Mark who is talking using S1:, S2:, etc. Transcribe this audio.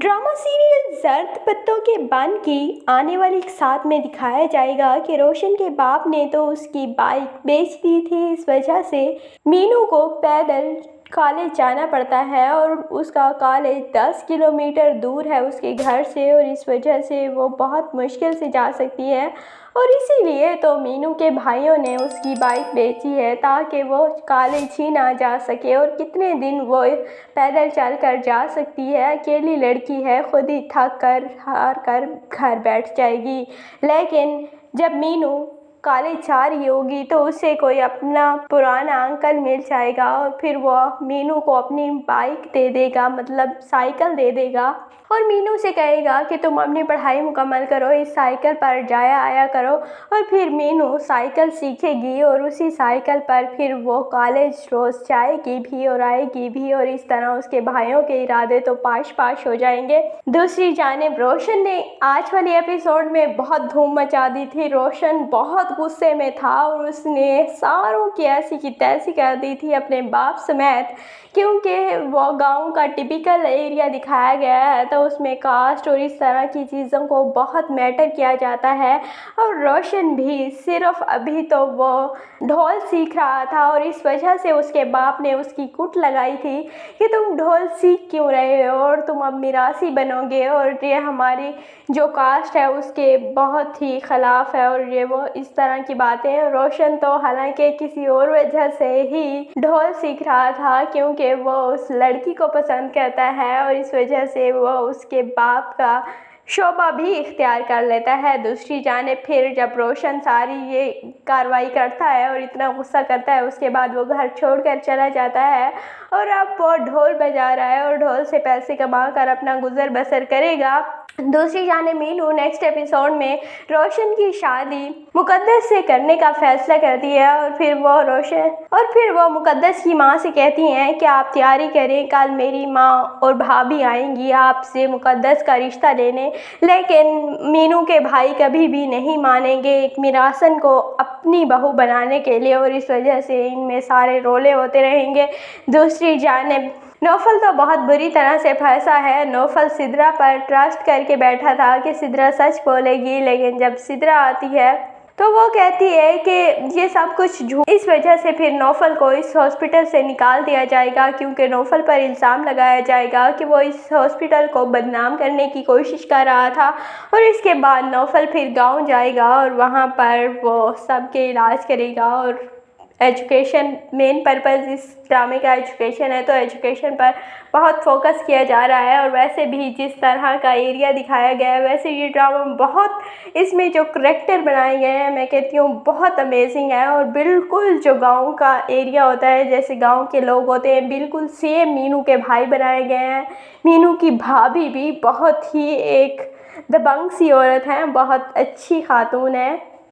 S1: Drama serial ज़र्द पत्तों के बन की आने वाली साथ में दिखाया जाएगा कि रोशन के बाप ने तो उसकी बाइक बेच दी थी। इस वजह से मीनू को पैदल कॉलेज जाना पड़ता है और उसका कॉलेज 10 किलोमीटर दूर है उसके घर से, और इस वजह से वो बहुत मुश्किल से जा सकती है। और इसीलिए तो मीनू के भाइयों ने उसकी बाइक बेची है ताकि वो कॉलेज ही ना जा सके। और कितने दिन वो पैदल चल कर जा सकती है, अकेली लड़की है, खुद ही थक कर हार कर घर बैठ जाएगी। लेकिन जब मीनू कॉलेज जा रही होगी तो उसे कोई अपना पुराना अंकल मिल जाएगा और फिर वो मीनू को अपनी बाइक दे देगा, मतलब साइकिल दे देगा, और मीनू से कहेगा कि तुम अपनी पढ़ाई मुकम्मल करो, इस साइकिल पर जाया आया करो। और फिर मीनू साइकिल सीखेगी और उसी साइकिल पर फिर वो कॉलेज रोज़ जाएगी भी और आएगी भी, और इस तरह उसके भाइयों के इरादे तो पाश पाश हो जाएंगे। दूसरी जानिब रोशन ने आज वाली एपिसोड में बहुत धूम मचा दी थी। रोशन बहुत गुस्से में था और उसने सारों की ऐसी की तैसी कर दी थी अपने बाप समेत, क्योंकि वो गांव का टिपिकल एरिया दिखाया गया है तो उसमें कास्ट और इस तरह की चीज़ों को बहुत मैटर किया जाता है। और रोशन भी सिर्फ अभी तो वो ढोल सीख रहा था और इस वजह से उसके बाप ने उसकी कुट लगाई थी कि तुम ढोल सीख क्यों रहे हो और तुम अब मिरासी बनोगे, और ये हमारी जो कास्ट है उसके बहुत ही ख़िलाफ़ है, और ये वो इस तरह की बातें। रोशन तो हालांकि किसी और वजह से ही ढोल सीख रहा था, क्योंकि वो उस लड़की को पसंद करता है और इस वजह से वो उसके बाप का शोभा भी इख्तियार कर लेता है। दूसरी जानिब फिर जब रोशन सारी ये कार्रवाई करता है और इतना गुस्सा करता है, उसके बाद वो घर छोड़कर चला जाता है और अब वो ढोल बजा रहा है और ढोल से पैसे कमा कर अपना गुजर बसर करेगा। दूसरी जानिब मीनू नेक्स्ट एपिसोड में रोशन की शादी मुकद्दस से करने का फैसला करती है और फिर वो मुकद्दस की माँ से कहती हैं कि आप तैयारी करें, कल मेरी माँ और भाभी आएंगी आपसे मुकद्दस का रिश्ता लेने। लेकिन मीनू के भाई कभी भी नहीं मानेंगे एक मिरासन को अपनी बहू बनाने के लिए, और इस वजह से इनमें सारे रोले होते रहेंगे। दूसरी जानिब नौफल तो बहुत बुरी तरह से फंसा है। नौफल सिद्रा पर ट्रस्ट करके बैठा था कि सिद्रा सच बोलेगी, लेकिन जब सिद्रा आती है तो वो कहती है कि ये सब कुछ झूठ। इस वजह से फिर नौफल को इस हॉस्पिटल से निकाल दिया जाएगा, क्योंकि नौफल पर इल्ज़ाम लगाया जाएगा कि वो इस हॉस्पिटल को बदनाम करने की कोशिश कर रहा था। और इसके बाद नौफल फिर गांव जाएगा और वहाँ पर वो सबके इलाज करेगा। और एजुकेशन मेन पर्पज़ इस ड्रामे का एजुकेशन है, तो एजुकेशन पर बहुत फोकस किया जा रहा है। और वैसे भी जिस तरह का एरिया दिखाया गया है, वैसे ये ड्रामा बहुत, इसमें जो करैक्टर बनाए गए हैं मैं कहती हूँ बहुत अमेजिंग है। और बिल्कुल जो गांव का एरिया होता है, जैसे गांव के लोग होते हैं, बिल्कुल सेम मीनू के भाई बनाए गए हैं। मीनू की भाभी भी बहुत ही एक दबंग सी औरत है, बहुत अच्छी खातून है।